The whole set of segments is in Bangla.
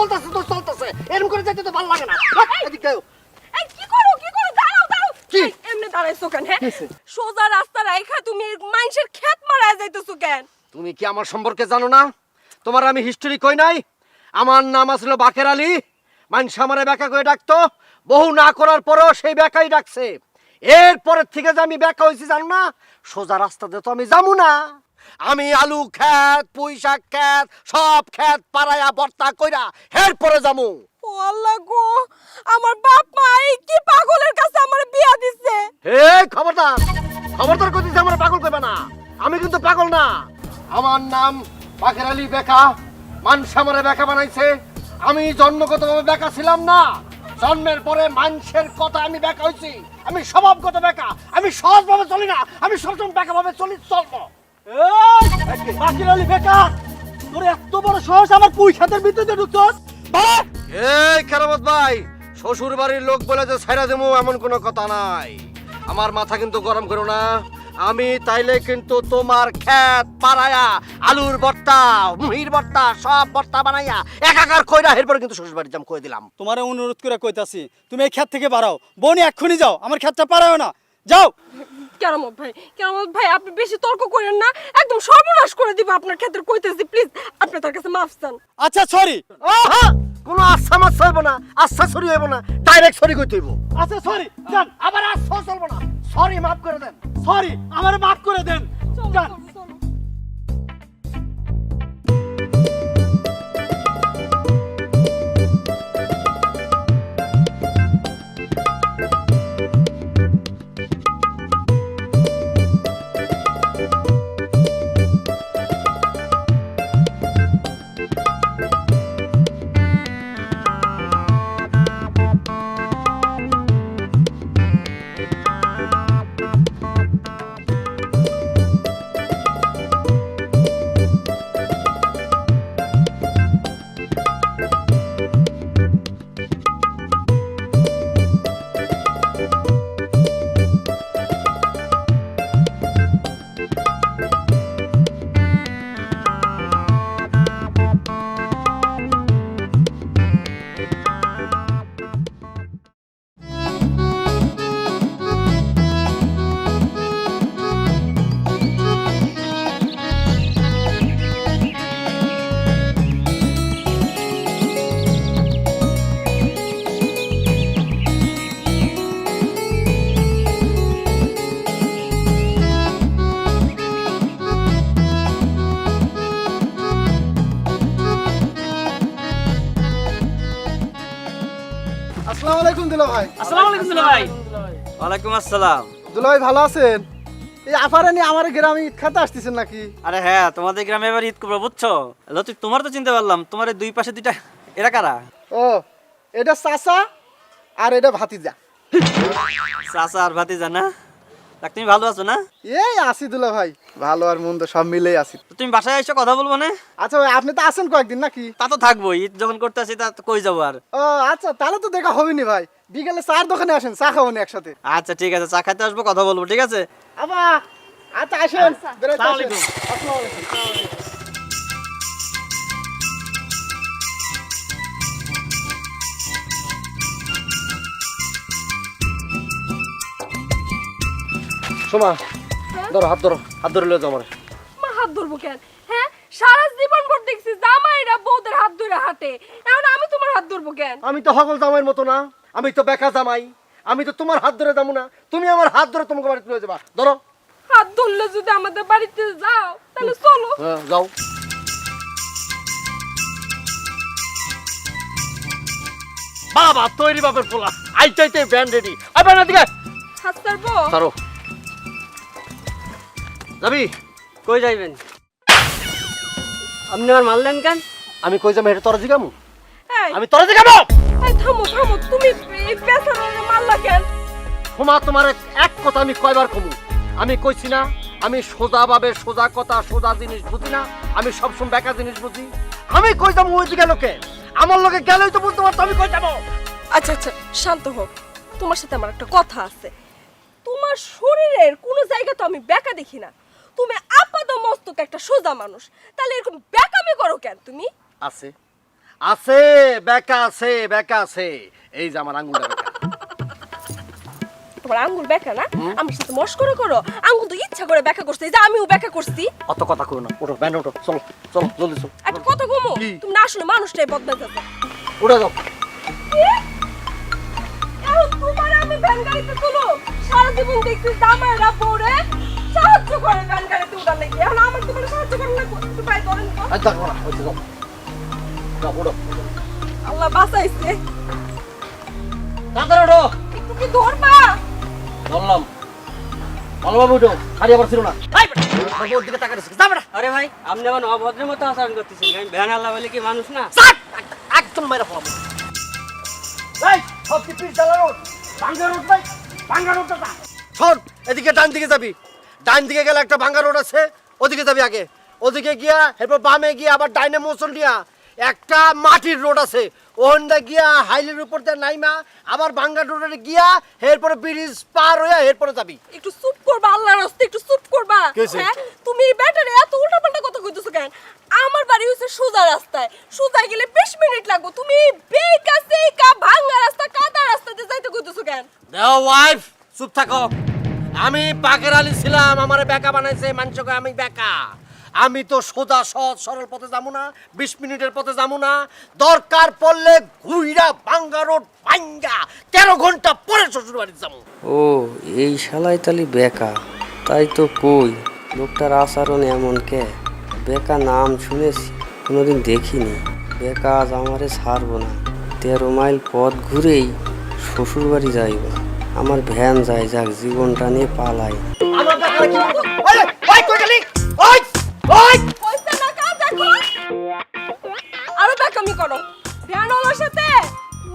চলতেছে তো চলতেছে, এরকম করে যাইতে তো ভালো লাগে না। এদিকে আয়। এই কি করো দাঁড়াও কি? এই, এমনি দাঁড়াইছো কেন? হ্যাঁ, সোজা রাস্তা রাইখা তুমি মানুষের ক্ষেত মারায় যাইতেছো কেন? তুমি কি আমার সম্পর্কে জানো না? তোমার আমি হিস্টোরি কই নাই? আমার নাম আসল বাকের আলী। মানুষ আমারে বেকা করে ডাকতো, বহু না করার পরেও সেই বেকাই ডাকছে। এরপরের থেকে যে আমি বেকা হয়েছি জানো না, সোজা রাস্তাতে তো আমি যাবো না। আমি আলু ক্ষেত, পুঁই শাক ক্ষেত, সব ক্ষেত পাড়ায়া বর্তা কইরা এরপরে যাবো। ও আল্লাহ গো, আমার বাপ মা এই কি পাগলের কাছে আমার বিয়া দিছে। এই খবরদার, খবরদার কইতেছি আমার পাগল কইবা না। আমি কিন্তু পাগল না। আমার নাম বাকের আলী বেকা। মানুষ আমারে বেকা বানাইছে। আমি জন্মগতভাবে বেকা ছিলাম না, জন্মের পরে মানুষের কথা আমি বেকা হইছি। আমি স্বভাবগত বেকা, আমি সহজভাবে চলি না, আমি সবসময় বেকা ভাবে চলবো। বাকের আলী বেকা, তোর এত বড় সাহস আমার পুঁই ক্ষেতের ভিতরে ঢুকছস? এই কেরামত ভাই, শ্বশুর বাড়ির লোক বলে যে ছাইরা দেবো এমন কোনো কথা নাই। আমার মাথা কিন্তু গরম করো না। আমি তাইলে কিন্তু তোমার ক্ষেত পাড়ায়া আলুর ভর্তা, মুহির ভর্তা, সব ভর্তা বানাইয়া একাকার কইরা এরপরে কিন্তু শ্বশুর বাড়ি যাম কই দিলাম। তোমারে অনুরোধ করে কইতাছি, তুমি এই ক্ষেত থেকে বাড়াও। বোনি এক্ষুনি যাও, আমার ক্ষেতটা পারাও না, যাও। কেরামত ভাই আপনি বেশি তর্ক করেন না, একদম সর্বনাশ করে দিব আপনার ক্ষেত্রে কইতেছি। প্লিজ আপনি তার কাছে মাফ চান। আচ্ছা সরি। ওহা, কোনো আচ্ছা মাছ হইব না, আচ্ছা সরি হইব না, ডাইরেক্ট সরি কইতে হইব। আচ্ছা সরি, যান। আবার আচ্ছা চলবো না, সরি মাফ করে দেন। সরি, আমারে মাফ করে দেন, যান। চলো। আসসালামু আলাইকুম দুলা ভাই। আসসালামু আলাইকুম দুলা ভাই। ওয়ালাইকুম আসসালাম। দুলা ভাই ভালো আছেন? এই আফারে নিয়ে আমার গ্রামে ঈদ খাতে আসতেছেন নাকি? আরে হ্যাঁ, তোমাদের গ্রামে এবার ঈদ করবো বুঝছো। লতিফ, তোমার তো চিনতে পারলাম, তোমার এই দুই পাশে দুইটা এরা কারা? ও, এটা চাচা আর এটা ভাতিজা। চাচা আর ভাতিজা না? তা তুমি ভালো আছো না? এই আসি দুলা ভাই, ভালো আর মন্দ সব মিলেই আছি। তো তুমি বাসায় এসে কথা বলবো না? আচ্ছা ভাই, আপনি তো আছেন কয়েকদিন নাকি? তা তো থাকবো, ঈদ যখন করতে আসি তা তো কই যাবো আর। ও আচ্ছা, তাহলে তো দেখা হবে নি ভাই। বিকেলে চার দোকানে আসেন, চা খাবো নি একসাথে। আচ্ছা ঠিক আছে, চা খাইতে আসবো, কথা বলবো, ঠিক আছে? আবা, আচ্ছা আসেন। বেরোতে আসসালামু আসেন। আলাইকুম। আসসালামু আলাইকুম। সোমা, ধরো হাত ধরো, হাত ধরে লয়ে যাও আমারে। মা হাত ধরবো কেন? হ্যাঁ, সারা জীবন ভর দেখছি জামাইরা বউদের হাত ধরে হাঁটে, এখন আমি তোমার হাত ধরবো কেন? আমি তো হগল জামাইয়ের মতো না, আমি তো বেকা জামাই। আমি তো তোমার হাত ধরে যাবো না, তুমি আমার হাত ধরে তোমাকে বাড়িতে লয়ে যাবা। ধরো। হাত ধরলে যদি আমাদের বাড়িতে যাও তাহলে চলো। হ্যাঁ, যাও। বাবা তৈরি বাপের পোলা, আইতে ব্যান্ড রেডি। আই ব্যান্ড দিকে হাত ছাড়বো? ধরো। যাবি? কই যাইবেন? আপনি আমার মারলেন কেন? আমি কই যাবো এটা তোরা জিগামু? এই, আমি তোরা জিগামু? এই থামো, তুমি এই পেছনে মারলা কেন? তোমার তোমার এক কথা আমি কয়বার কমু? আমি কইছি না আমি সোজা ভাবে সোজা কথা সোজা জিনিস বুঝি না, আমি সবসময় বেকা জিনিস বুঝি। আমি কই যাবো ওই দিকে লোকে? আমার লোকে গেলেই তো বুঝতে পারতো আমি কই যাবো। আচ্ছা শান্ত হোক, তোমার সাথে আমার একটা কথা আছে। তোমার শরীরের কোনো জায়গা তো আমি বেকা দেখি না, তুমি আপাত মস্তক একটা সোজা মানুষ, তাহলে এরকম বেকামি করো কেন তুমি? আছে, আছে বেকা আছে বেকা আছে, এই যে আমার আঙ্গুলটা বেকা। তোমার আঙ্গুল বেঁকা না? আমার সাথে মস্করা করো। আঙ্গুল তো ইচ্ছা করে বেঁকা করছে, এই যে আমিও বেঁকা করছি। অত কথা কই না, ওঠো ব্যান ওঠো, চলো চলো জলদি চলো, একটা কথা কমো, কি? তুমি না আসলে মানুষটাই বদলাইছ। উঠে যাও। এখন তোমার আমি ভ্যান গাড়িতে তুলো, সারা জীবন দেখছি জামাইরা পরে সাহায্য করে ভ্যান গাড়িতে উঠার নাকি, এখন আমার তোমার সাহায্য করে না, একটু পাই ধরেন তো। আর দেখো না, ওই যে যাও যাও, ওঠো আল্লাহ বাঁচাইছে, তাড়াতাড়ি ওঠো। একটু কি ধরবা? ধরলাম, ভালোভাবে উঠো, খালি আবার ছিল না। এই বেটা, ওর দিকে তাকাতে যা বেটা। আরে ভাই আপনি আমার অভদ্রের মতো আচরণ করতেছেন, আমি ভ্যান আল্লাহ বলে কি মানুষ না? চাট! একদম মেরে ফেলাম। এই, সব কি পিস জ্বালা রোড? ভাঙ্গা রোড ভাই, ভাঙ্গা রোডটা যা। শোন, এদিকে ডান দিকে যাবি। ডান দিকে গেলে একটা ভাঙ্গা রোড আছে, ওদিকে যাবি আগে। ওদিকে গিয়া এরপর বামে গিয়া আবার ডাইনে মোচন দিয়া একটা মাটির রোড আছে, ওখানটা গিয়া হাইলের উপর দিয়ে নাইমা আবার ভাঙ্গা রোডে গিয়া এরপরে ব্রিজ পার হইয়া এরপরে যাবি। একটু চুপ করবা, আল্লাহর রাস্তে একটু চুপ করবা। কি হইছে? হ্যাঁ, তুমি এই ব্যাটারে এত উল্টাপাল্টা কথা কইতেছো কেন? আমার বাড়ি হইছে সোজা রাস্তায়, সোজা গেলে 20 মিনিট লাগবে, তুমি বেকা সেকা ভাঙা রাস্তা কাদা রাস্তাতে যাইতে কইতেছো কেন? দেও ওয়াইফ, চুপ থাকো। আমি বাকের আলী ছিলাম, আমারে বেকা বানাইছে মানুষকে, আমি বেকা। আমি তো সোজা সহজ সরল পথে যাবো না, 20 মিনিটের পথে যাবো না, দরকার পড়লে ঘুইরা ভাঙ্গা রোড ভাঙ্গা 13 ঘন্টা পরে শ্বশুর বাড়ি যাবো। ও এই শালাই তালি বেকা, তাই তো কই লোকটার আচরণ এমন কে? বেকা নাম শুনেছি, কোনোদিন দেখিনি। বেকা আজ আমারে ছাড়বো না, 13 মাইল পথ ঘুরেই শ্বশুর বাড়ি যাইব। আমার ভ্যান যাই যাক, জীবনটা নিয়ে পালাই। আমার বেকারে কি করবো? ওই, ওই, কই গেলি? ওই, ওই! কইছে না কাজ দেখো, আরো বেকামি করো, ভ্যানওয়ালার সাথে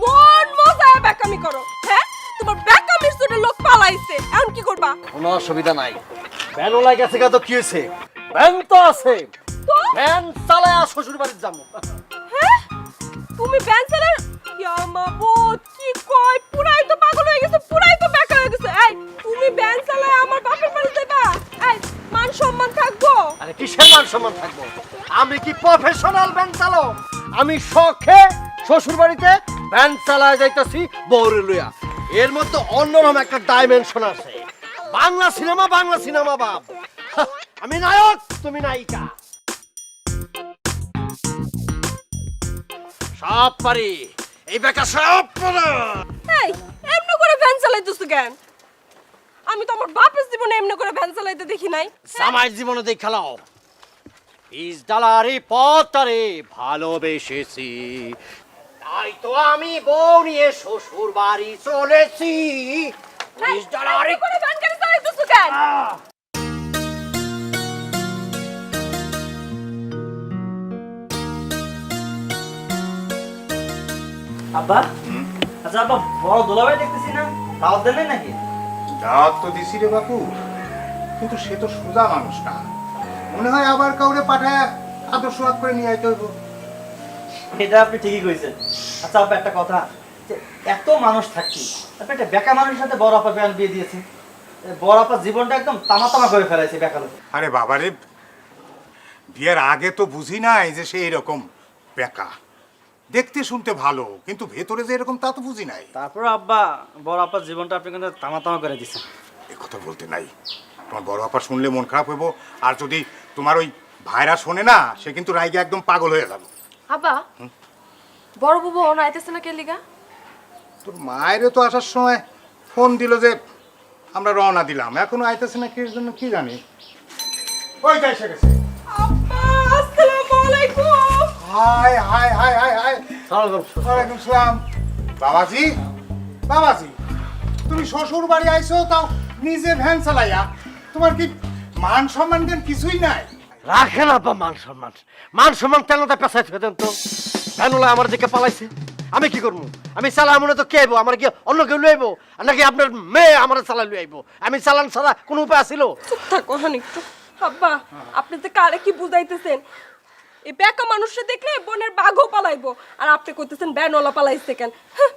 মন মজায় বেকামি করো। হ্যাঁ, তোমার বেকামির জন্য লোক পালাইছে, এখন কি করবা? কোনো অসুবিধা নাই, ভ্যান ওলাই গেছে গা, তো কি হয়েছে? ভ্যান তো আছে, তো ভ্যান চালায়া শ্বশুর বাড়ি যাবো। হ্যাঁ, তুমি ভ্যান চালার ইয়ামাবত কি কয়, পুরাই তো পাগল হয়ে গেছে, পুরাই তো বেকা হয়ে গেছে। এই তুমি ভ্যান চালায় আমার বাপের বাড়ি যাইবা? এই মান সম্মান থাকবো? আরে কিসের মান সম্মান থাকবো? আমি কি প্রফেশনাল ভ্যান চালক? আমি শখে শ্বশুর বাড়িতে ভ্যান চালায় যাইতাছি বউরে লইয়া। এর মধ্যে অন্যরকম একটা ডাইমেনশন আছে। বাংলা সিনেমা বাপ। হা, আমি নায়ক, তুমি নায়িকা। সব পারি, এই বেকা সব পারে। এই এমনি করে ভ্যান চালাইতেছো কেন? আমি তো আমার বাপের জীবনে এমনি করে ভ্যান চালাইতে দেখি নাই। জামাই জীবনে দেখ খেলাও, বীজ ডালারে পথটারে ভালোবেসেছি, তাই তো আমি বউ নিয়ে শ্বশুর বাড়ি চলেছি। বীজ ডালারে এমনি করে ভ্যান গাড়ি চালাইতেছো কেন? আব্বা, আচ্ছা আব্বা, বড় দোলাভাই দেখতেছি না, দাওয়াত দেন নাকি? দাওয়াত তো দিছি রে বাপু, কিন্তু সে তো সোজা মানুষ না, মনে হয় আবার কাউরে পাঠায় আদর্শ করে নিয়ে আইতে হইব। এটা আপনি ঠিকই কইছেন। আচ্ছা আব্বা, একটা কথা, যে এত মানুষ থাকছি, আপনি একটা বেকা মানুষের সাথে বড় আপা বিয়ে দিয়েছেন, বড় আপার জীবনটা একদম তামা করে ফেলাইছে বেকা লোক। আরে বাবারে, বিয়ের আগে তো বুঝি নাই যে সে এরকম বেকা। দেখতে শুনতে ভালো, কিন্তু ভেতরে যে এরকম তা তো বুঝি নাই। তারপর আব্বা, বড় আপার জীবনটা আপনি কিন্তু তামা করে দিচ্ছেন। এ কথা বলতে নাই, তোমার বড় আপা শুনলে মন খারাপ হইব, আর যদি তোমার ওই ভাইরা শোনে না, সে কিন্তু রাইগে একদম পাগল হয়ে যাবে। আব্বা বড় বুবু ওনা আইতেছে না কে লিগা? তোর মায়েরও তো আসার সময় ফোন দিল যে আমরা রওনা দিলাম, এখনো আইতেছে না কি জন্য কি জানি। ওই যাই এসে গেছে। আব্বা আসসালামু আলাইকুম। High high high high high, ওয়ালাইকুম সালাম। বাবাজি, বাবাজি, তুমি শ্বশুর বাড়ি আইছো, তাও নিজে ভ্যান চালাইয়া, তোমার কি মান সম্মান দেন কিছুই নাই? রাখেন আপা মান সম্মান, মান সম্মান তেলটা পেছাই থেকে দেন তো। ভ্যানওয়ালা আমার দিকে পালাইছে, আমি কি করবো? আমি চালা মনে তো কে আইবো? আমার কি অন্য কেউ লই আইবো? নাকি আপনার মেয়ে আমার চালা লই আইবো? আমি চালান ছাড়া কোনো উপায় আছিল? চুপ থাকো হানি একটু। আব্বা আপনি তো কারে কি বুঝাইতেছেন? এই বেকা মানুষটা দেখলে বোনের বাঘও পালাইবো, আর আপনি কইতেছেন ভ্যানওয়ালা পালাইছে কেন? হ্যাঁ,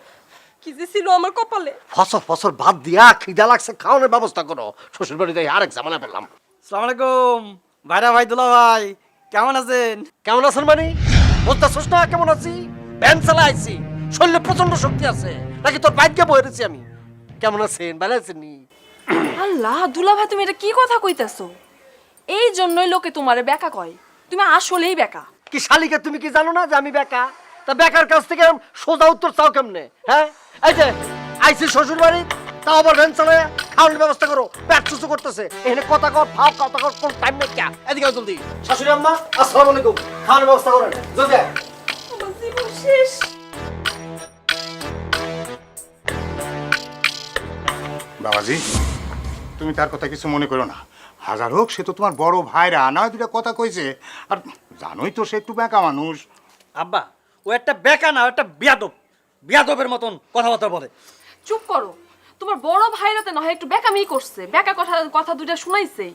কি যে ছিল আমার কপালে। ফসল ভাত দিয়া খিদা লাগছে, খাওয়ানোর ব্যবস্থা করো। শ্বশুর বাড়িতে আরেক জামানা পেলাম। আসসালামু আলাইকুম ভাইরা, ভাই দুলা ভাই, কেমন আছেন? কেমন আছেন মানে? বুঝতেছিস না কেমন আছি? ভ্যান চালাইছি, শরীরে প্রচন্ড শক্তি আছে, নাকি তোর বাইককে বয়ে রেছি আমি? কেমন আছেন, ভালো আছেন নি? আল্লাহ দুলা ভাই, তুমি এটা কি কথা কইতাছো? এই জন্যই লোকে তোমারে বেকা কয়। তুমি আসলেই বেকা। কি শালিকা, তুমি কি জানো না যে আমি বেকা? তা বেকার কাছ থেকে সোজা উত্তর চাও কেমনে? হ্যাঁ, এই যে আইসি শ্বশুর বাড়ি, তাও আবার ভ্যান চালায়, খাওয়ানোর ব্যবস্থা করো, পেট চুচু করতেছে, এখানে কথা কর ফাও কথা কর, কোন টাইম নেই। ক্যা এদিকে আও জলদি। শাশুড়ি আম্মা আসসালামু আলাইকুম, খাওয়ানোর ব্যবস্থা করেন জলদি আয়। আমার জীবন শেষ। বাবাজি, তুমি তার কথা কিছু মনে করো না। হাজার হোক সে তো তোমার বড় ভাইরা, না হয় দুটা কথা কইছে। আর জানোই তো সে একটু বেঁকা মানুষ। আব্বা, ও একটা বেকা না, ও একটা বিয়াদব। বিয়াদবের মতন কথাবার্তা বলে। চুপ করো। তোমার বড় ভাইরাতে না হয় একটু বেকামি করছে, বেকা কথা কথা দুইটা শুনাইছে,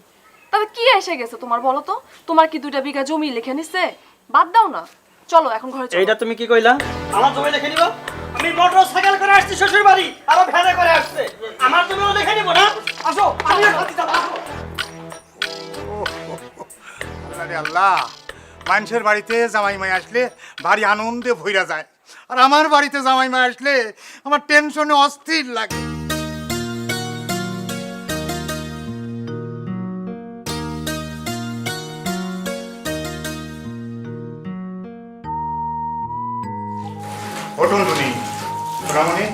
তবে কি এসে গেছে তোমার বলো তো? তোমার কি 2 বিঘা জমি লিখে নিছে? বাদ দাও না, চলো এখন ঘরে চলো। এইটা তুমি কি কইলা? আমার জমি লিখে নিব? আমি মোটর সাইকেল করে আসছি শ্বশুর বাড়ি, আর ভ্যানে করে আসছে। আমার জমিও লিখে নিব না? আসো, আমি খাতি যাব। আল্লাহ রে আল্লাহ, মানুষের বাড়িতে জামাই মাই আসলে ভারী আনন্দে ভইরা যায়, আর আমার বাড়িতে জামাই মাই আসলে আমার টেনশনে অস্থির লাগে। ওঠুন তুমি, সোনামণি,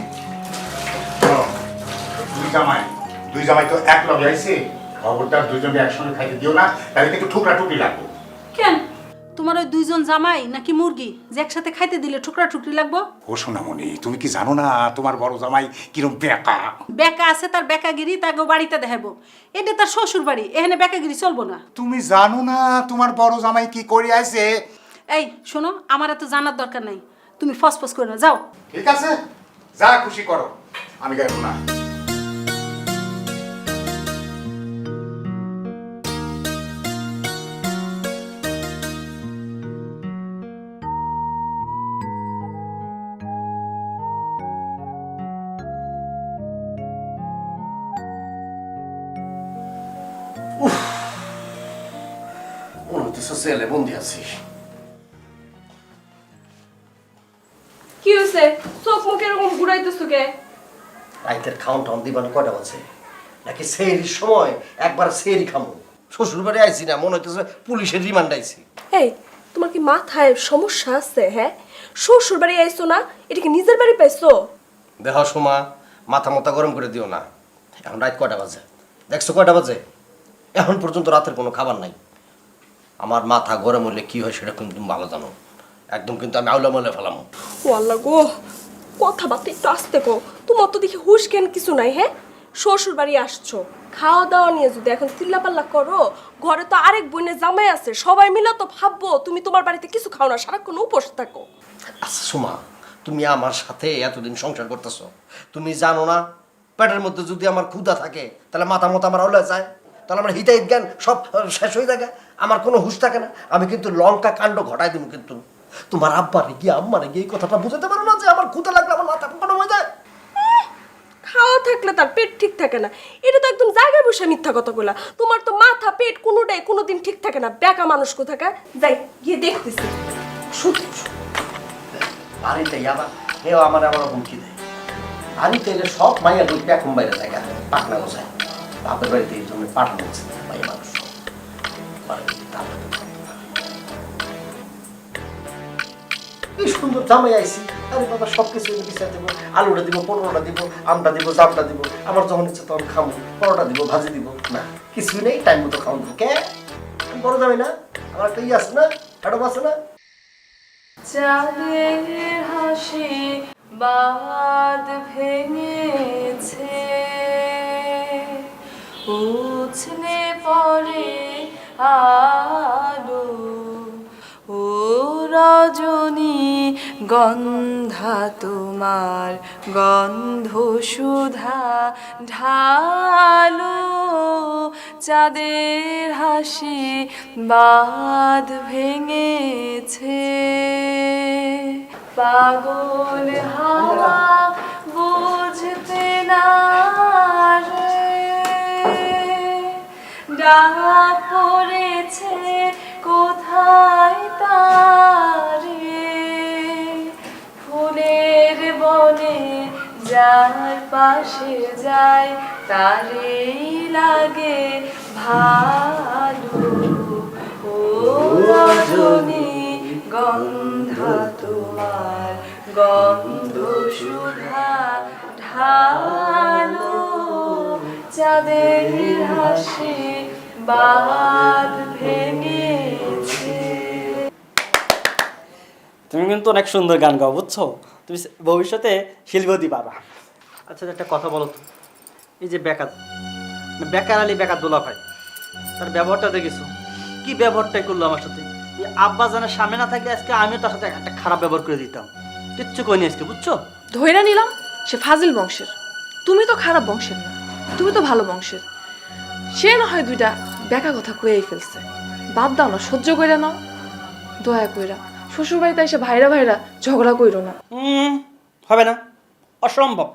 দুই জামাই তো এক লগে আইছে, খবরদার দুইজনে একসঙ্গে খাইতে দিও না, তাহলে কিন্তু ঠুকরা টুকরি লাগবে। কেন তোমার ওই 2জন জামাই নাকি মুরগি যে একসাথে খাইতে দিলে টুকরা টুকরি লাগবো? ও সোনামণি, তুমি কি জানো না তোমার বড় জামাই কিরম বেকা? বেকা আছে, তার বেকাগিরি তাকে বাড়িতে দেখাবো। এটা তার শ্বশুর বাড়ি, এখানে বেকাগিরি চলবো না। তুমি জানো না তোমার বড় জামাই কি করে আইছে? এই শোনো, আমার এত জানার দরকার নাই, তুমি ফসফস করে না, যাও। ঠিক আছে, যা খুশি করো, আমি গাইব না। মনে হচ্ছে জেলে বন্দি আছি। কি হইছে? চোখ মুখ এরকম ঘুরাইতেছো কে? রাইতের খাওন টাউন দিবান কয়টা বাজে? নাকি সেহরির সময় একবার সেহরি খামো? শ্বশুর বাড়ি আইছি না, মনে হইতেছে পুলিশের রিমান্ড আইছি। এই, তোমার কি মাথায় সমস্যা আছে? হ্যাঁ, শ্বশুর বাড়ি আইছো না, এটা কি নিজের বাড়ি পাইছো? দেহ সোমা, মাথা মতা গরম করে দিও না। এখন রাত কয়টা বাজে দেখছো? কয়টা বাজে? এখন পর্যন্ত রাতের কোনো খাবার নাই। আমার মাথা গরম হলে কি হয় সেটা কিন্তু তুমি ভালো জানো। একদম কিন্তু আমি আউলা মলে ফেলাম। ও আল্লাহ গো, কথাবার্তা একটু আস্তে কো। তোমার তো দেখি হুশ জ্ঞান কিছু নাই। হ্যাঁ, শ্বশুর বাড়ি আসছো, খাওয়া দাওয়া নিয়ে যদি এখন চিল্লাপাল্লা করো, ঘরে তো আরেক বোনের জামাই আছে, সবাই মিলে তো ভাববো তুমি তোমার বাড়িতে কিছু খাও না, সারাক্ষণ উপোস থাকো। আচ্ছা সোমা, তুমি আমার সাথে এতদিন সংসার করতেছো, তুমি জানো না পেটের মধ্যে যদি আমার ক্ষুধা থাকে তাহলে মাথা মতো আমার আউলা যায়, তাহলে আমার হিতাহিত জ্ঞান সব শেষ হয়ে থাকে, আমার কোনো হুঁশ থাকে না। আমি কিন্তু লঙ্কা কাণ্ড ঘটাই দিব। কিন্তু তোমার আব্বারে গিয়ে আম্মারে গিয়ে এই কথাটা বুঝাতে পারো না যে আমার ক্ষুধা লাগলে আমার মাথা গরম হয়ে যায়? খাওয়া থাকলে তার পেট ঠিক থাকে না, এটা তো একদম জায়গায় বসে মিথ্যা কথা বলা। তোমার তো মাথা পেট কোনোটাই কোনোদিন ঠিক থাকে না, বেকা মানুষ কোথাকার। যাই গিয়ে দেখতেছি। সত্যি বাড়িতে আবার কেউ আমার আবার হুমকি দেয়। বাড়িতে এলে সব মাইয়া ঢুকবে এখন বাইরে জায়গা পাটনা গোছায়। বাপের বাড়িতে এই জন্য পাঠানো হচ্ছে মাইয়া মানুষ কি সুন্দর জামাই আইছি। আরে বাবা সব কিছু বিচার দেবো, আলুটা দিব, পনেরোটা দিব, আমটা দিব, জামটা দিব, আমার যখন ইচ্ছে তখন খাবো, পরোটা দিব, ভাজি দিব, না কিছুই নেই, টাইম মতো খাওয়া দিব। কে বড় যাবে না? আমার একটা ইয়ে আছে না, ম্যাডাম আছে না? চাঁদের হাসি বাদ ভেঙেছে, উছলে পড়ে আলো, ও রজনী গন্ধা তোমার গন্ধ সুধা ঢালো, চাঁদের হাসি বাঁধ ভেঙেছে, পাগল হাওয়া বুঝতে না রে, ডাক পড়েছে কোথায় তারে, যার পাশে যায় তারেই লাগে ভালো। ও রজনী গন্ধা তোমার গন্ধ সুধা ঢালো, চাঁদের হাসি বাদ ভেঙেছে। তুমি কিন্তু অনেক সুন্দর গান গাও, বুঝছো? তুমি ভবিষ্যতে শিল্পী হতে পারবা। আচ্ছা একটা কথা বলো তো, এই যে বেকার আলী বেকার দোলা ভাই, তার ব্যবহারটা দেখেছো? কি ব্যবহারটাই করলো আমার সাথে। এই আব্বা জানের সামনে না থাকে আজকে আমিও তার সাথে একটা খারাপ ব্যবহার করে দিতাম। কিচ্ছু কইনি আজকে, বুঝছো? ধইরা নিলাম সে ফাজিল বংশের, তুমি তো খারাপ বংশের না, তুমি তো ভালো বংশের। সে না হয় দুইটা বেকা কথা কয়েই ফেলছে, বাদ দাও না, সহ্য কইরা নাও। দয়া কইরা শ্বশুর বাড়িতে এসে ভাইরা ভাইরা ঝগড়া কইরো না। হবে না, অসম্ভব।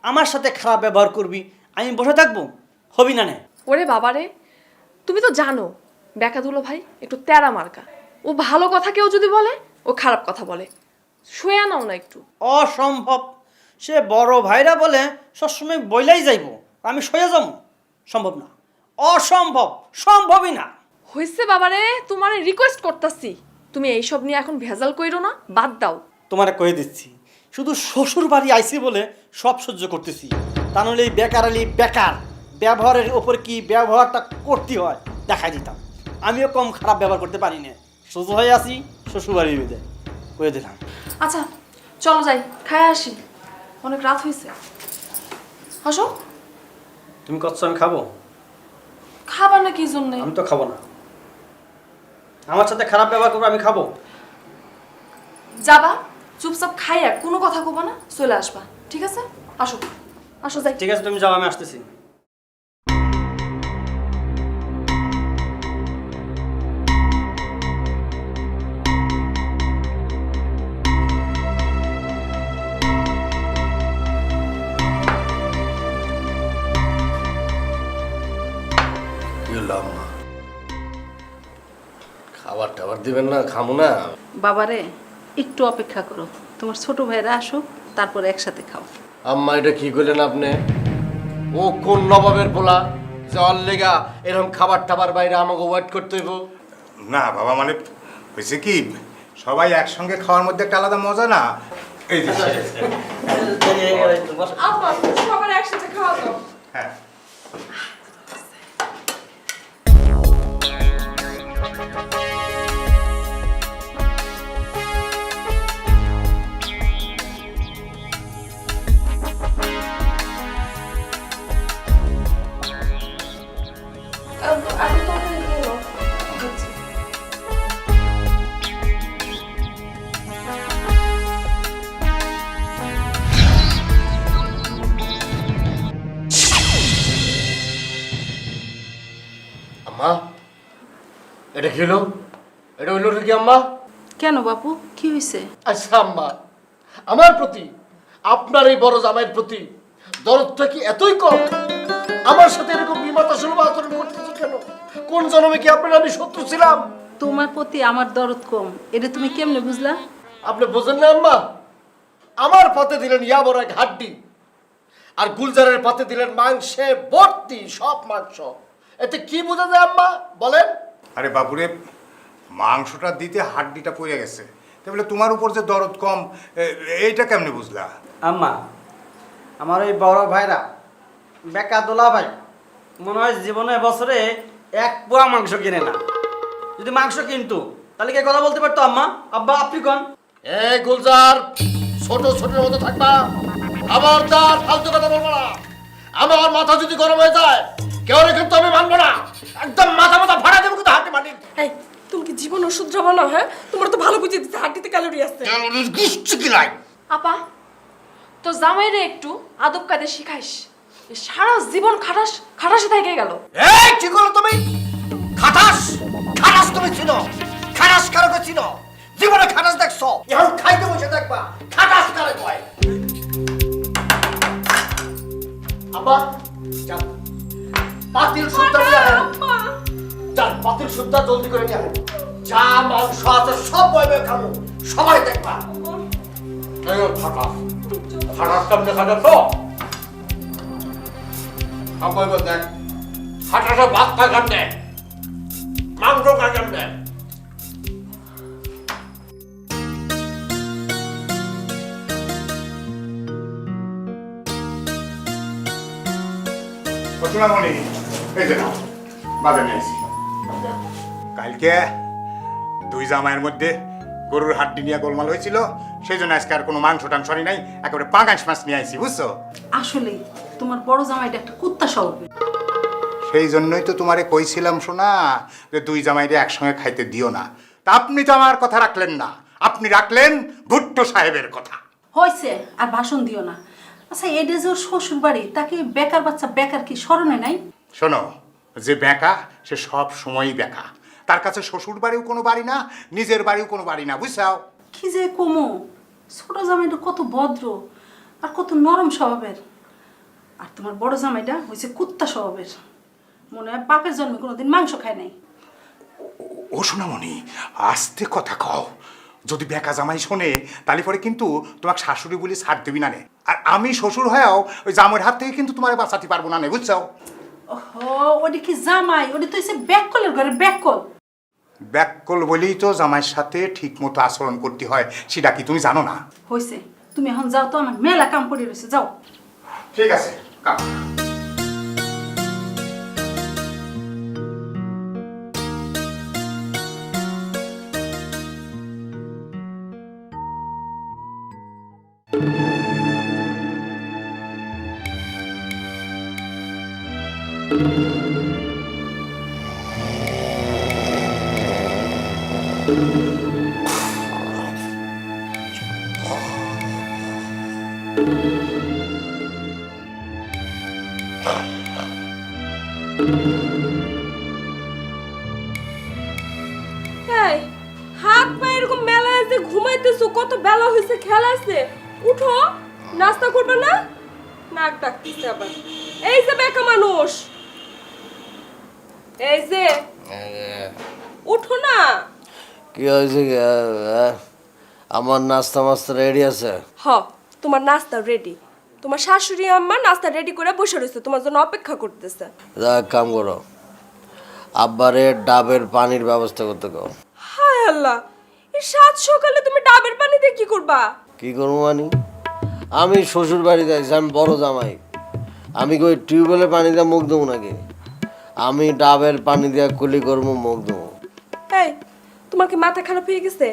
আমার সাথে খারাপ ব্যবহার করবি, আমি বসে থাকবো? হবি না। ওরে বাবারে, তুমি তো জানো বেকা দুলো ভাই একটু তেরা মার্কা। ও ভালো কথা কেউ যদি বলে ও খারাপ কথা বলে। শুয়ে নাও না একটু। অসম্ভব। সে বড় ভাইরা বলে সবসময় বইলাই যাইব, আমি সয়ে যাব? সম্ভব না, অসম্ভব, সম্ভবই না। হইছে বাবারে, তোমারে রিকোয়েস্ট করতাছি, তুমি এইসব নিয়ে এখন ভেজাল কইরো না, বাদ দাও। তোমারে কয়ে দিচ্ছি, শুধু শ্বশুর বাড়ি আইসি বলে সব সহ্য করতেছি, তা নাহলে এই বেকার আলী বেকার ব্যবহারের ওপর কি ব্যবহারটা করতে হয় দেখাই দিতাম। আমিও কম খারাপ ব্যবহার করতে পারি না, সোজা হয়ে আসি শ্বশুর বাড়ির মধ্যে, কয়ে দিলাম। আচ্ছা চলো যাই, খায় আসি, অনেক রাত হয়েছে। আসো। তুমি কচ্ছ আমি খাবো? খাবার না কি জন্যে? আমি তো খাবো না। আমার সাথে খারাপ ব্যবহার করবো, আমি খাবো? যাবা চুপচাপ খাইয়া কোনো কথা কবা না, চলে আসবা, ঠিক আছে? আসো আসো যাই। ঠিক আছে, তুমি যাও, আমি আসতেছি। খাবার টাবার দিবেন না? খামো না। বাবারে একটু অপেক্ষা করো, তোমার ছোট ভাইরা আসুক, তারপরে একসাথে খাও। আম্মা এটা কি করলেন আপনি? ও কোন নবাবের পোলা যাওয়ার লেগা এরকম খাবার টাবার বাইরে আমাকে ওয়েট করতে হইব? না বাবা, মানে হয়েছে কি, সবাই একসঙ্গে খাওয়ার মধ্যে একটা আলাদা মজা না। এই যে আপা সবার একসাথে খাওয়া দাও। হ্যাঁ, আমি তোমাকে বলো। আম্মা এটা কি হলো? এটা হইলো কি আম্মা? কেন বাপু, কি হয়েছে? আচ্ছা আম্মা, আমার প্রতি আপনার এই বড় জামাইয়ের প্রতি দরদটা কি এতই কম? আমার সাথে এরকম বিমাতা সুলভ আচরণ করতেছি কেন? কোন জন্মে কি আপনার আমি শত্রু ছিলাম? তোমার প্রতি আমার দরদ কম, এটা তুমি কেমনে বুঝলা? আপনি বোঝেন না আম্মা? আমার পাতে দিলেন ইয়া বড় এক হাড্ডি, আর গুলজারের পাতে দিলেন মাংসে ভর্তি সব মাংস। এতে কি বোঝা যায় আম্মা বলেন? আরে বাবুরে, মাংসটা দিতে হাড্ডিটা পড়ে গেছে, তাহলে তোমার উপর যে দরদ কম, এইটা কেমনে বুঝলা? আম্মা, আমার ওই বড় ভাইরা বেকা দোলা ভাই মনে হয় জীবনে বছরে এক পোয়া মাংস কিনে না। যদি মাংস কিনতো তাহলে কে কথা বলতে পারতো? আম্মা, আব্বা, আপনি কোন? এ গুলজার, ছোট ছোটের মতো থাকবা, খবরদার ফালতু কথা বলবো না। আমার মাথা যদি গরম হয়ে যায় কেউ কিন্তু আমি মানবো না, একদম মাথা ফাড়া দেবো কিন্তু হাঁটি মাটি। এই তুমি কি জীবন ওষুধ যাবো না? হ্যাঁ, তোমার তো ভালো বুঝিয়ে দিচ্ছে হাড্ডিতে ক্যালোরি আছে। কিচ্ছু কি নাই। আপা তো জামাইরে একটু আদব কায়দা শিখাইস, এ সারা জীবন খাটাসে থেকে গেল। এই কি করো তুমি? খাটাস খাটাস তুমি ছিল, খাটাস কারকে ছিল? জীবনে খাটাস দেখছো? এখন খাইতে বসে দেখবা খাটাস কারে কয়। আপা যান, পাতিল সুদ্ধা নিয়ে আসেন। যান, পাতিল সুদ্ধা জলদি করে নিয়ে আসেন। যা মাংস আছে সব বইবে খাবো, সবাই দেখবা। খাটাস খাটাস কেমনে খাটাস তো সবাই দেখ খাটাসে ভাত খায় কেমনে মাংস খায় কেমনে সোনামণি এই যে নাও বাজার নিয়েছি কালকে দুই জামাইয়ের মধ্যে গরুর হাড্ডি নিয়ে গোলমাল হয়েছিল সেই জন্য আজকে আর কোনো মাংস টাংস আনি নাই একেবারে পাঙ্গাস মাছ নিয়ে আইছি বুঝছো আসলে তোমার বড় জামাইটা একটা কুত্তা স্বভাবের। সেই জন্যই তো তোমারে কইছিলাম শোনা যে দুই জামাইরে একসঙ্গে খাইতে দিও না তা আপনি তো আমার কথা রাখলেন না আপনি রাখলেন ভুট্টো সাহেবের কথা হয়েছে আর ভাষণ দিও না। আচ্ছা এটা যে ওর শ্বশুর বাড়ি তাকে বেকার বাচ্চা বেকার কি স্মরণে নাই? শোনো যে বেকা সে সব সময়ই বেকা তার কাছে শ্বশুর বাড়িও কোনো বাড়ি না নিজের বাড়িও কোনো বাড়ি না বুঝছাও কি যে কমো, ছোট জামাইটা কত ভদ্র আর কত নরম স্বভাবের, আর তোমার বড় জামাইটা হয়েছে কুত্তা স্বভাবের। মনে হয় বাপের জন্মে কোনোদিন মাংস খায় নাই। ও সোনামণি আস্তে কথা কও যদি বেকা জামাই শোনে তাহলে পরে কিন্তু তোমাকে শাশুড়ি বলে ছাড় দেবি না নে আর আমি শ্বশুর হয়েও ওই জামাইয়ের হাত থেকে কিন্তু তোমার বাঁচাতে পারবো না নে বুঝছো ওহো, ওটা কি জামাই? ওটা তো হচ্ছে ব্যাককলের ঘরে ব্যাককল। ব্যাককল বলেই তো জামাইয়ের সাথে ঠিক মতো আচরণ করতে হয় সেটা কি তুমি জানো না হয়েছে, তুমি এখন যাও তো, আমার মেলা কাম পড়ে রয়েছে, যাও। ঠিক আছে কাম এই হাত পা এরকম মেলা আছে, ঘুমাইতেছো, কত বেলা হয়েছে, খেলা আছে, উঠো, নাস্তা করবে না? নাক ডাকতেছে আবার। এই যে বেকা মানুষ, এই যে উঠো না। কি হয়েছে আমার নাস্তা মাস্তা রেডি আছে? হ, তোমার নাস্তা রেডি। তোমার শাশুড়ি আম্মা নাস্তা রেডি করে বসে রয়েছে, তোমার জন্য অপেক্ষা করতেছে। যা এক কাম করো, আব্বারে ডাবের পানির ব্যবস্থা করতে কও। হায় আল্লাহ, এই সাত সকালে তুমি ডাবের পানি দিয়ে কি করবা? কি করবো মানে? আমি শ্বশুর বাড়িতে আছি, আমি বড় জামাই, আমি কই টিউবওয়েলের পানি দিয়ে মুখ দেবো নাকি? আমি ডাবের পানি দিয়ে কুলি করবো, মুখ দেবো। এই, তোমার কি মাথা খারাপ হয়ে গেছে?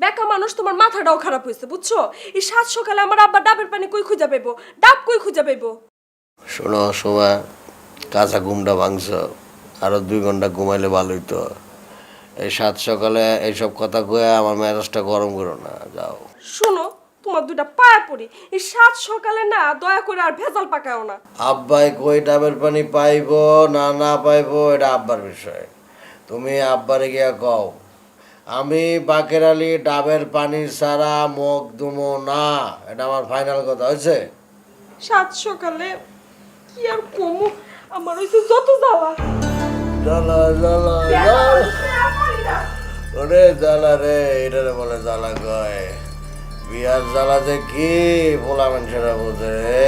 বেকা মানুষ, তোমার মাথাটাও খারাপ হয়েছে, বুঝছো? এই সাত সকালে আমার আব্বা ডাবের পানি কই খুঁজা পাইবো? ডাব কই খুঁজা পাইবো? শোনো সময় কাঁচা ঘুমটা ভাঙছ, আরো 2 ঘন্টা ঘুমাইলে ভালো হইতো। এই সাত সকালে এইসব কথা কয়ে আমার মেজাজটা গরম করো না, যাও। শোনো, তোমার দুটা পায়ে পড়ি, এই সাত সকালে না দয়া করে আর ভেজাল পাকাও না। আব্বাই কই ডাবের পানি পাইবো না না পাইবো এটা আব্বার বিষয়। তুমি আব্বারে গিয়া কও আমি বাকের আলী ডাবের পানি ছাড়া মুখ দুমো না, এটা আমার ফাইনাল কথা হয়েছে। সাত সকালে কি আর কমু, আমার হইছে যত জ্বালা। জ্বালা জ্বালা জ্বালা, ওরে জ্বালা রে, এটারে বলে জ্বালা কয়। বিয়ার জ্বালাতে কি পোলা মানুষেরা বোঝে রে,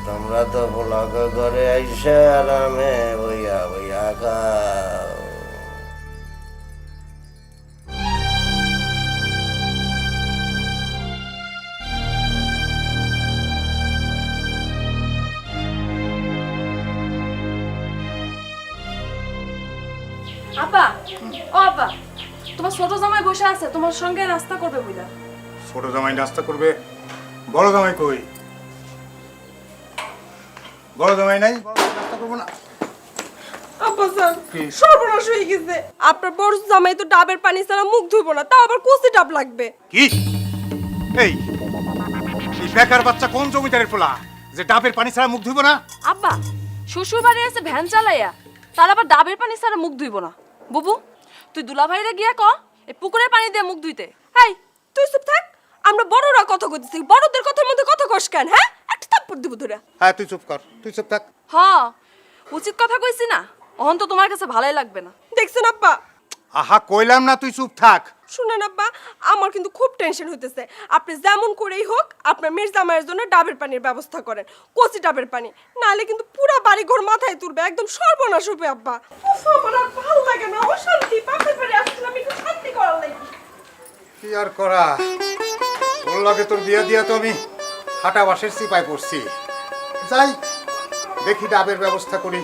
তোমরা তো পোলা ঘরে আইসা আরামে বইয়া বইয়া খাও। আপা, ও আপা, তোমার ছোট জামাই বসে আছে, তোমার সঙ্গে নাস্তা করবে বুঝলা। ছোট জামাই নাস্তা করবে, বড় জামাই কই? বড় জামাই নাই, বড় জামাই নাস্তা করবো না। আব্বা স্যার, সর্বনাশ হয়ে গেছে। আপনার বড় জামাই তো ডাবের পানি ছাড়া মুখ ধুইবো না, তাও আবার কচি ডাব লাগবে। কি এই এই বেকার বাচ্চা কোন জমিদারের পোলা যে ডাবের পানি ছাড়া মুখ ধুইব না? আব্বা, শ্বশুর বাড়ি আছে ভ্যান চালাইয়া, তার আবার ডাবের পানি ছাড়া মুখ ধুইব না। বুবু, তুই দুলাভাইরে গিয়া ক এই পুকুরের পানি দিয়ে মুখ ধুইতে। এই, তুই চুপ থাক, আমরা বড়রা কথা কইতেছি, বড়দের কথার মধ্যে কথা কস কেন? হ্যাঁ, একটা থাপ্পড় দিব তোরা। হ্যাঁ তুই চুপ কর, তুই চুপ থাক। হ, উচিত কথা কইছি না, অহন তো তোমার কাছে ভালোই লাগবে না। দেখছেন আব্বা, আহা কইলাম না তুই চুপ থাক। শুনেন আব্বা, আমার কিন্তু খুব টেনশন হইতেছে। আপনি যেমন করেই হোক আপনার মেয়ের জামাইয়ের জন্য ডাবের পানির ব্যবস্থা করেন, কচি ডাবের পানি, নাহলে কিন্তু পুরা বাড়ি ঘর মাথায় তুলবে, একদম সর্বনাশ হবে আব্বা। উফ, আমার আর ভালো লাগে না, অশান্তি। বাপের বাড়ি আসছিলাম একটু শান্তি করার লাগি। কি আর করা, ওর লগে তোর বিয়া দিয়া তো আমি হাঁটা বাসের সিপাই পড়ছি। যাই দেখি ডাবের ব্যবস্থা করি।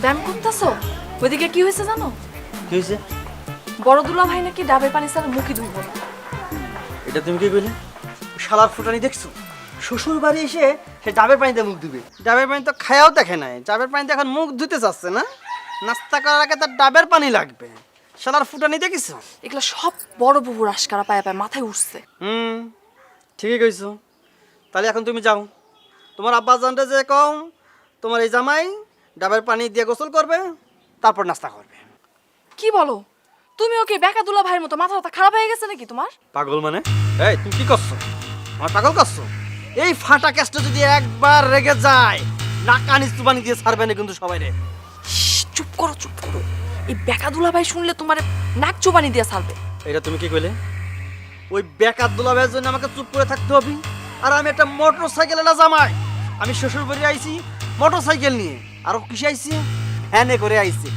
ব্যায়াম করতেছো? ওইদিকে কি হয়েছে জানো? কি হয়েছে? বড় দুলা ভাই নাকি ডাবের পানি ছাড়া মুখই ধুইব না। এটা তুমি কি কইলে? শালার ফুটানি দেখছো? শ্বশুর বাড়ি এসে সে ডাবের পানিতে মুখ ধুবে। ডাবের পানি তো খায়াও দেখে নাই, ডাবের পানিতে এখন মুখ ধুতে চাচ্ছে না। নাস্তা করার আগে তার ডাবের পানি লাগবে। শালার ফুটানি দেখিছো? এগুলো সব বড় বুবুর আশকারা পায়ে পায়ে মাথায় উঠছে। ঠিকই কইছো। তাহলে এখন তুমি যাও, তোমার আব্বা জানতে যে কম তোমার এই জামাই ডাবের পানি দিয়ে গোসল করবে, তারপর নাস্তা করবে। কি বলো? তুমি ওকে বেকা দুলা ভাইয়ের মতো মাথা খারাপ হয়ে গেছে নাকি তোমার? পাগল মানে? এই তুমি কি করছো? আমার পাগল করছো? এই ফাটা ক্যাস্টটা যদি একবার রেগে যায় নাকানি চুবানি দিয়ে ছাড়বে না কিন্তু সবাই রে। চুপ করো, চুপ করো। এই বেকা দুলা ভাই শুনলে তোমার নাক চুবানি দিয়ে ছাড়বে। এটা তুমি কি কইলে? ওই বেকার দুলাভাইয়ের জন্য আমাকে চুপ করে থাকতে হবে? আর আমি একটা মোটর সাইকেল এলা জামাই, আমি শ্বশুর বাড়ি আইছি মোটর সাইকেল নিয়ে, আর ও কিসে আইছি? ভ্যানে করে আইছি।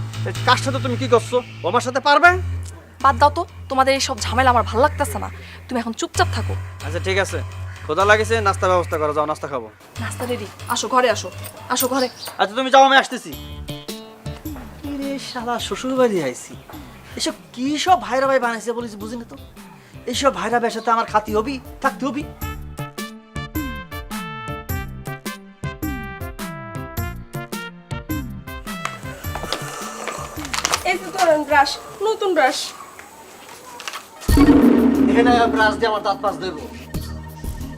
কার সাথে তুমি কি করছো? ও আমার সাথে পারবে? বাদ দাও তো, তোমাদের এই সব ঝামেলা আমার ভালো লাগতেছে না। তুমি এখন চুপচাপ থাকো। আচ্ছা ঠিক আছে, খোদা লাগেছে, নাস্তা ব্যবস্থা করো, যাও নাস্তা খাবো। নাস্তা রেডি, আসো ঘরে, আসো আসো ঘরে। আচ্ছা তুমি যাও, আমি আসতেছি। রে শালা শ্বশুর বাড়ি আইছি, এসব কি সব ভাইরা ভাই বানাইছে বলিস বুঝি না তো। এইসব ভাইরা ভাইয়ের সাথে আমার খাতি হবি, থাকতে হবি। এই তো ধরেন ব্রাশ, নতুন ব্রাশ। এখানে ব্রাশ দিয়ে আমার দাঁত মাছ দেবো?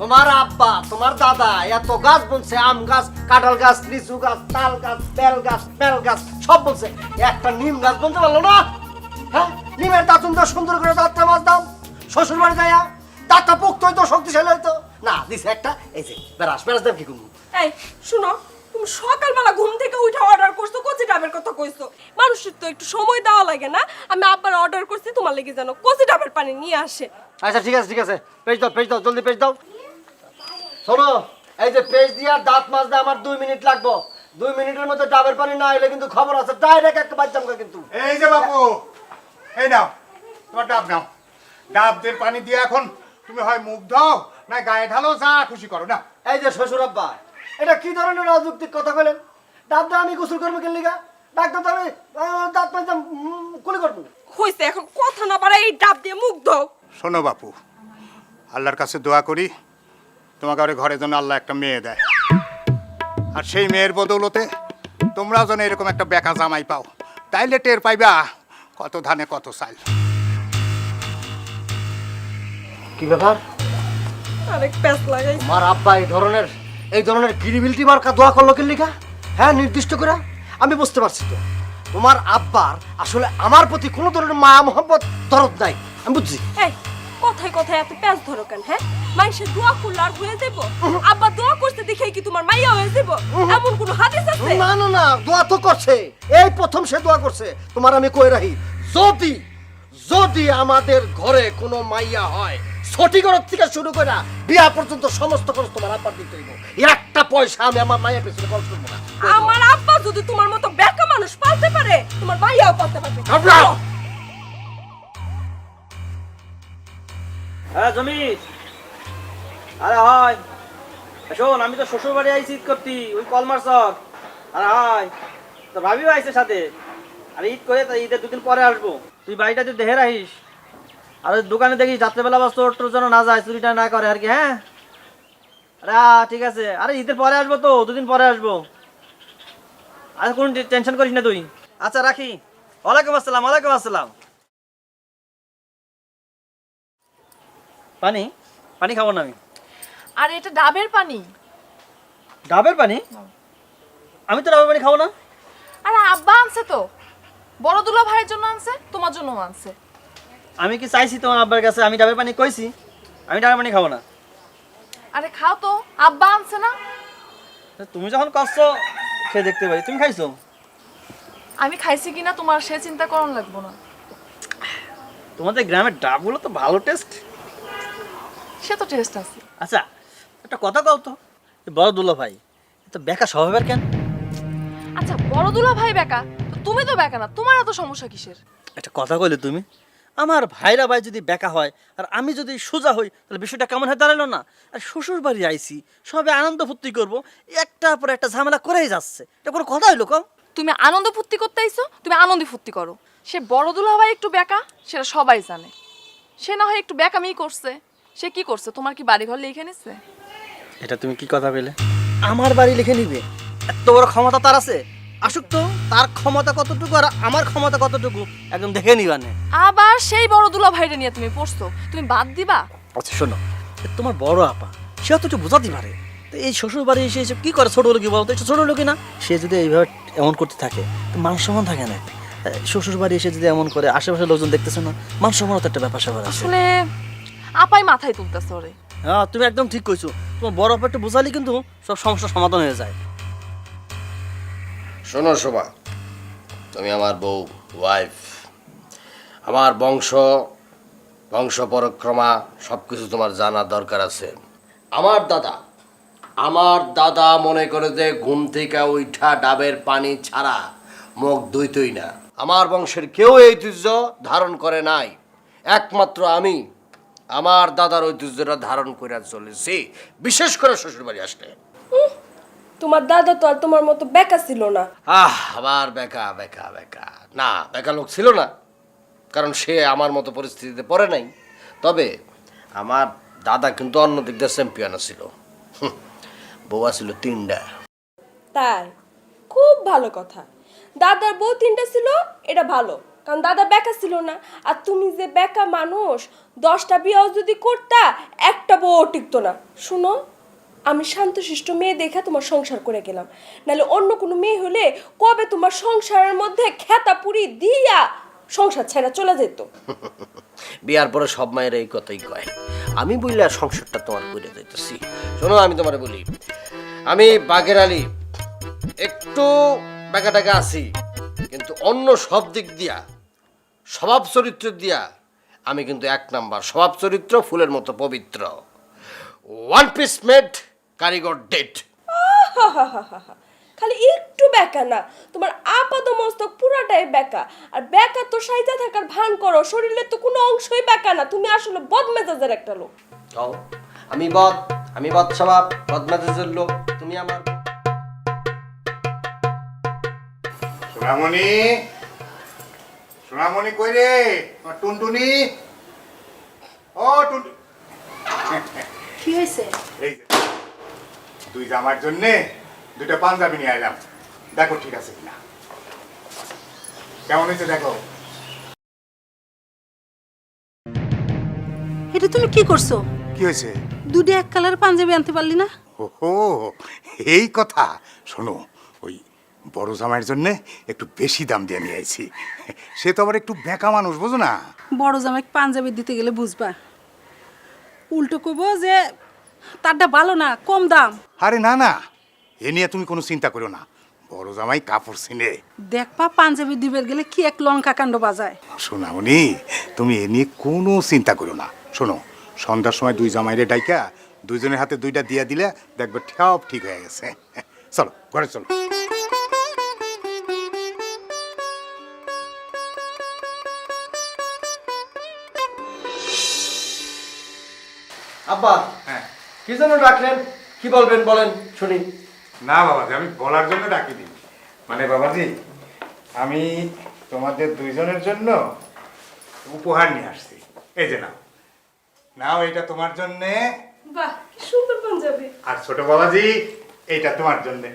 তোমার আব্বা তোমার দাদা এত গাছ বলছে, আম গাছ, কাঁঠাল গাছ, লিচু গাছ, তাল গাছ, বেল গাছ, বেল গাছ সব বলছে, একটা নিম গাছ বলতে পারলো না? হ্যাঁ, নিমের দাঁতুন দাও, সুন্দর করে দাঁতটা মাছ দাও। শ্বশুর বাড়ি যাইয়া দাঁতটা পোক্ত হইতো, শক্তিশালী হইতো না। দিছে একটা এই যে ব্রাশ, ব্রাশ দেব কি করবো? এই শুনো, তুমি সকালবেলা ঘুম থেকে উঠে অর্ডার করছো কচি ডাবের কথা কইছো। মানুষের তো একটু সময় দেওয়া লাগে না? আমি আব্বার অর্ডার করছি তোমার লেগে যেন কচি ডাবের পানি নিয়ে আসে। আচ্ছা ঠিক আছে, ঠিক আছে, পেজ দাও, পেজ দাও, জলদি পেজ দাও। শোনো, এই যে পেজ দিয়া দাঁত মাজতে আমার 2 মিনিট লাগবে। 2 মিনিটের মধ্যে ডাবের পানি না এলে কিন্তু খবর আছে, ডাইরেক্ট একটা বাচ্চাম কিন্তু। এই যে বাপু, এই নাও তোমার ডাব নাও। ডাব দিয়ে পানি দিয়ে এখন তুমি হয় মুখ দাও না গায়ে ঢালো, যা খুশি করো না। এই যে শ্বশুর আব্বা, এটা কি ধরনের অযৌক্তিক কথা বলেন? ডাব দিয়ে আমি গোসল করবো কেন লিগা? ডাক্তার তো আমি দাঁত মাজতে কুলি করবো। হইছে, এখন কথা না বাড়াই এই ডাব দিয়ে মুখ দাও। শোনো বাপু, আল্লাহর কাছে দোয়া করি তোমাকে আর ঘরে যেন আল্লাহ একটা মেয়ে দেয়, আর সেই মেয়ের বদৌলতে তোমরাও যেন এরকম একটা বেকা জামাই পাও, তাইলে টের পাইবা কত ধানে কত চাল। কি ব্যাপার? আরেক প্যাচ লাগাই। আমার আব্বা এই ধরনের গিরিবিলিটি মার্কা দোয়া করলো কেন লিগা? হ্যাঁ, নির্দিষ্ট করে আমি বুঝতে পারছি তো। তোমার আব্বার আসলে আমার প্রতি কোনো ধরনের মায়া মোহাম্মত দরদ নাই, আমি বুঝছি। এই কথায় কথায় এত প্যাচ ধরো কেন? হ্যাঁ, মাইসে দোয়া করলে আর হয়ে যাবো? আব্বা দোয়া করতে দেখে কি তোমার মাইয়া হয়ে যাবো? এমন কোনো হাদিস আছে? না না না, দোয়া তো করছে, এই প্রথম সে দোয়া করছে। তোমার আমি কই রাখি, যদি যদি আমাদের ঘরে কোনো মাইয়া হয়, ছটি ঘর থেকে শুরু করে বিয়া পর্যন্ত সমস্ত খরচ তোমার আব্বার দিতে হইব। একটা পয়সা আমি আমার মায়ের পেছনে খরচ করবো না। আমার আব্বা যদি তোমার মতো বেকা মানুষ পালতে পারে, তোমার মাইয়াও পালতে পারবে। ঘাবড়াও। হ্যাঁ জমির, আরে হয় শোন, আমি তো শ্বশুর বাড়ি আইছি ঈদ করতি, ওই কলমার চক। আরে হয়, তো ভাবিও আইছে সাথে। আর ঈদ করে তো ঈদের 2 দিন পরে আসবো। তুই বাড়িটা তুই দেখে রাখিস, আর ওই দোকানে দেখিস রাত্রেবেলা বা চোর টোর যেন না যায়, চুরিটা না করে আর কি। হ্যাঁ, আরে ঠিক আছে। আরে ঈদের পরে আসবো তো, 2 দিন পরে আসবো। আর কোনো টেনশন করিস না তুই। আচ্ছা রাখি। ওয়ালাইকুম আসসালাম। ওয়ালাইকুম আসসালাম। পানি পানি খাবো না আমি। আর এটা ডাবের পানি। ডাবের পানি? আমি তো ডাবের পানি খাবো না। আরে আব্বা আনছে তো, বড় দুলা ভাইয়ের জন্য আনছে, তোমার জন্য আনছে। আমি কি চাইছি তোমার আব্বার কাছে আমি ডাবের পানি কইছি? আমি ডাবের পানি খাবো না। আরে খাও তো, আব্বা আনছে না। তুমি যখন করছো খেয়ে দেখতে পারি। তুমি খাইছো? আমি খাইছি কিনা তোমার সে চিন্তা করন লাগবো না। তোমাদের গ্রামের ডাবগুলো তো ভালো টেস্ট। সে তো টেস্ট আছে। আচ্ছা একটা কথা কও তো, এই বড় দুলা ভাই তো বেকা স্বভাবের কেন? আচ্ছা বড় দুলা ভাই বেকা, তো তুমি তো বেকা না, তোমার এত সমস্যা কিসের? একটা কথা কইলে তুমি, আমার ভাইরা ভাই যদি বেকা হয় আর আমি যদি সোজা হই তাহলে বিষয়টা কেমন হয়ে দাঁড়ালো না? আর শ্বশুর বাড়ি আইছি, সবে আনন্দ ফুর্তি করবো, একটা পর একটা ঝামেলা করেই যাচ্ছে। এটা কোনো কথা হইলো কম? তুমি আনন্দ ফুর্তি করতে আইছো, তুমি আনন্দ ফুর্তি করো। সে বড় দুলা ভাই একটু বেকা, সেটা সবাই জানে। সে না হয় একটু বেকামি করছে, সে কি করছে? তোমার কি বাড়ি ঘর লিখে নিচ্ছে? এটা তুমি কি কথা পেলে? আমার বাড়ি লিখে নিবে? এত বড় ক্ষমতা তার আছে? আসুক তো, তার ক্ষমতা কতটুকু আর আমার ক্ষমতা কতটুকু একদম দেখে নিবানে। আবার সেই বড় দুলা ভাইরে নিয়ে তুমি পড়ছো, তুমি বাদ দিবা? আচ্ছা শোনো, তোমার বড় আপা সে তো একটু বোঝাতে পারে। তো এই শ্বশুর বাড়ি এসে এসে কি করে? ছোট লোকই বলতো, একটু ছোট লোকই না? সে যদি এইভাবে এমন করতে থাকে তো মান সম্মান থাকে না। শ্বশুর বাড়ি এসে যদি এমন করে, আশেপাশের লোকজন দেখতেছে না, মান সম্মানও তো একটা ব্যাপার স্যাপার আছে। আসলে আপাই মাথায় তুলতেছে ওরে। হ্যাঁ তুমি একদম ঠিক কইছো। তোমার বড় আপা একটু বোঝালি কিন্তু সব সমস্যার সমাধান হয়ে যায়। শোনো শোভা, তুমি আমার বউ, ওয়াইফ। আমার বংশ পরক্রমা সব কিছু তোমার জানার দরকার আছে। আমার দাদা মনে করে যে ঘুম থেকে উঠা ডাবের পানি ছাড়া মুখ ধুইতই না। আমার বংশের কেউ এই ঐতিহ্য ধারণ করে নাই, একমাত্র আমি আমার দাদার ঐতিহ্যটা ধারণ করে চলেছি, বিশেষ করে শ্বশুরবাড়ি আসলে। তোমার দাদা তো আর তোমার মতো বেকা ছিল না। আবার বেকা বেকা বেকা না, বেকা লোক ছিল না, কারণ সে আমার মতো পরিস্থিতিতে পড়ে নাই। তবে আমার দাদা কিন্তু অন্য দিক দিয়ে চ্যাম্পিয়ন ছিল। বউ ছিল 3টা। তাই? খুব ভালো কথা। দাদার বউ 3টা ছিল, এটা ভালো, কারণ দাদা বেকা ছিল না। আর তুমি যে বেকা মানুষ, 10টা বিয়েও যদি করতা, একটা বউ টিকতো না। শুনো, আমি শান্তশিষ্ট মেয়ে দেখে তোমার সংসার করে গেলাম, নাহলে অন্য কোনো মেয়ে হলে কবে তোমার সংসারের মধ্যে খেতা পুরি দিয়া সংসার ছেড়ে চলে যেত। বিয়ার পরে সব মায়ের এই কথাই কয়। আমি বললে সংসারটা তোমার করে দিতেছি। শোনো, আমি তোমার বলি, আমি বাঘের আলী একটু বেকা টাকা আছি, কিন্তু অন্য সব দিক দিয়া, স্বভাব চরিত্র দিয়া আমি কিন্তু 1 নাম্বার। স্বভাব চরিত্র ফুলের মতো পবিত্র। 1 পিস মেড, কারিগর ডেট। খালি একটু বেকা না, তোমার আপাত মস্তক পুরাটাই বেকা। আর বেকা তো সাইজা থাকার ভান করো, শরীরের তো কোনো অংশই বেকা না। তুমি আসলে বদমেজাজের একটা লোক। আমি বদ স্বভাব, বদমেজাজের লোক। তুমি আমার সোনামণি কই রে? আমার টুনটুনি, ও টুনটুনি। কি হয়েছে? এই যে, তুই জামার জন্যে 2টা পাঞ্জাবি নিয়ে এলাম, দেখো ঠিক আছে কিনা। কেমন হয়েছে দেখো। এটা তুমি কি করছো? কি হয়েছে? 2টা এক কালার পাঞ্জাবি আনতে পারলি না? ওহো, এই কথা। শোনো, ওই বড় জামাইয়ের জন্য একটু বেশি দাম দিয়ে নিয়ে আইছি। সে তো আবার একটু বেঁকা মানুষ, বুঝো না? বড় জামাই পাঞ্জাবি দিতে গেলে বুঝবা, উল্টো কইব যে তারটা ভালো না, কম দাম। আরে না না, এ নিয়ে তুমি কোনো চিন্তা করো না। বড় জামাই কাপড় চিনে। দেখবা পাঞ্জাবি দিবের গেলে কি এক লঙ্কা কাণ্ড বাজায়। শোনামনি, তুমি এ নিয়ে কোনো চিন্তা করো না। শোনো, সন্ধ্যার সময় 2 জামাইরে ডাইকা 2জনের হাতে 2টা দিয়া দিলে দেখবে সব ঠিক হয়ে গেছে। চলো ঘরে চলো। আব্বা, হ্যাঁ। কি জন্য ডাকলেন? কি বলবেন বলেন শুনি। না বাবাজি, আমি বলার জন্য ডাকিনি। মানে বাবাজি, আমি তোমাদের 2জনের জন্য উপহার নিয়ে আসছি। এই যে নাও, নাও, এটা তোমার জন্যে। বাহ, কি সুন্দর পাঞ্জাবি। আর ছোট বাবাজি, এইটা তোমার জন্যে।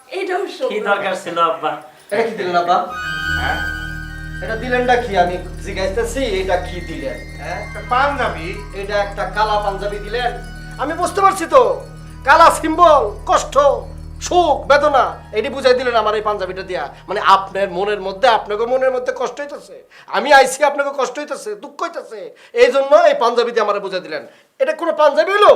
এইটাও কি সুন্দর। দরকার ছিল আব্বা? এটা কি দিলেন আব্বা? হ্যাঁ, এটা দিলেনটা কি? আমি জিজ্ঞাসা, এটা কি দিলেন? হ্যাঁ, একটা পাঞ্জাবি। এটা একটা কালা পাঞ্জাবি দিলেন। আমি বুঝতে পারছি তো, কালা সিম্বল, কষ্ট, সুখ, বেদনা, এটি বুঝাই দিলেন আমার এই পাঞ্জাবিটা দিয়া। মানে আপনার মনের মধ্যে, আপনাকে মনের মধ্যে কষ্ট হইতেছে, আমি আইছি আপনাকে কষ্ট হইতেছে, দুঃখ হইতেছে, এই জন্য এই পাঞ্জাবি দিয়ে আমার বুঝাই দিলেন। এটা কোনো পাঞ্জাবি হলো?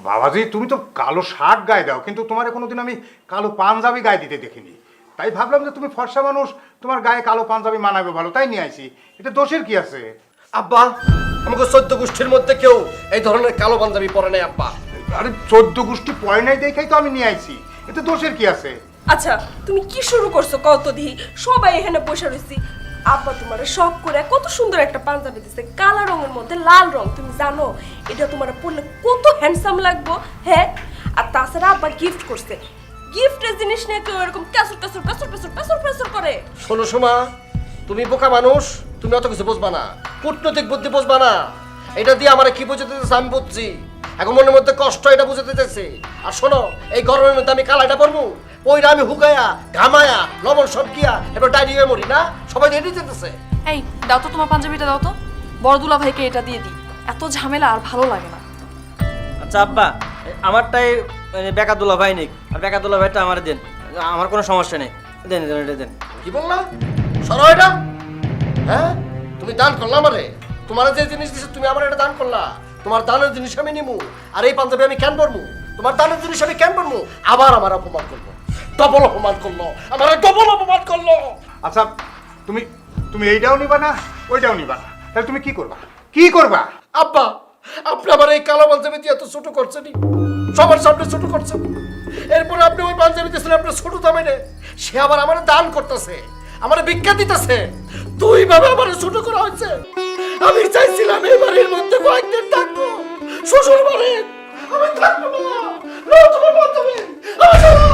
বাবাজি তুমি তো কালো শার্ট গায়ে দাও, কিন্তু তোমার কোনোদিন আমি কালো পাঞ্জাবি গায়ে দিতে দেখিনি। তাই ভাবলাম যে তুমি ফর্সা মানুষ, তোমার গায়ে কালো পাঞ্জাবি মানাবে ভালো, তাই নিয়ে আইছি। এটা দোষের কি আছে? আব্বা, আমাকে 14 গোষ্ঠীর মধ্যে কেউ এই ধরনের কালো পাঞ্জাবি পরে নাই আব্বা। আরে 14 গোষ্ঠী পয় নাই দেখাই তো আমি নিয়ে আইছি, এটা দোষের কি আছে? আচ্ছা তুমি কি শুরু করছো কত দিহি? সবাই এখানে বসে রইছি, আব্বা তোমার শখ করে কত সুন্দর একটা পাঞ্জাবি দিছে, কালো রঙের মধ্যে লাল রং। তুমি জানো এটা তোমার পরলে কত হ্যান্ডসাম লাগবো? হ্যাঁ, আর তাছাড়া আব্বা গিফট করছে। গিফটের জিনিস নিয়ে কেউ এরকম কাসুর কাসুর কাসুর কাসুর কাসুর কাসুর করে? শোনো সোমা, তুমি বোকা মানুষ, তুমি অত কিছু বুঝবা না, কূটনৈতিক বুদ্ধি বুঝবা না। এটা দিয়ে আমার কি বুঝতে দিতেছে আমি বুঝছি, এখন মনের মধ্যে কষ্ট এটা বুঝতে দিতেছে। আর শোনো, এই গরমের মধ্যে আমি কালাইটা পরবো, ওইটা আমি হুকায়া ঘামায়া লবণ সব গিয়া এবার ডাইরি হয়ে মরি না? সবাই রেডি যেতেছে। এই দাও তো তোমার পাঞ্জাবিটা দাও তো, বড় দুলা ভাইকে এটা দিয়ে দিই, এত ঝামেলা আর ভালো লাগে না। আচ্ছা আব্বা, আমারটাই বেকা দুলা ভাই নিক, আর বেকা দুলা ভাইটা আমার দেন, আমার কোনো সমস্যা নেই, দেন দেন এটা দেন। কি বললা? সরো এটা। হ্যাঁ, তুমি দান করলা আমারে, তোমার যে জিনিস দিছে তুমি আমার এটা দান করলা, তোমার দানের জিনিস আমি নিমু, আর এই পাঞ্জাবি আমি কেন পরমু? তোমার দানের জিনিস আমি কেন পরমু? আবার আমার অপমান করলো, ডবল অপমান করলো, আমার ডবল অপমান করলো। আচ্ছা তুমি তুমি এইটাও নিবা না, ওইটাও নিবা না, তাহলে তুমি কি করবা? কি করবা? আব্বা, আপনি আমার এই কালো পাঞ্জাবি দিয়ে এত ছোট করছেনই, সবার সামনে ছোট করছেন। এরপরে আপনি ওই পাঞ্জাবি দিয়েছেন আপনার ছোট দামে নে, সে আবার আমার দান করতেছে, আমার ভিক্ষা দিতেছে, দুই ভাবে আমার ছোট করা হয়েছে। আমি চাইছিলাম এই বাড়ির মধ্যে কয়েকদিন থাকবো, শ্বশুর বাড়ি আমি থাকবো না। নাও তোমার পাঞ্জাবি, আমার চলো।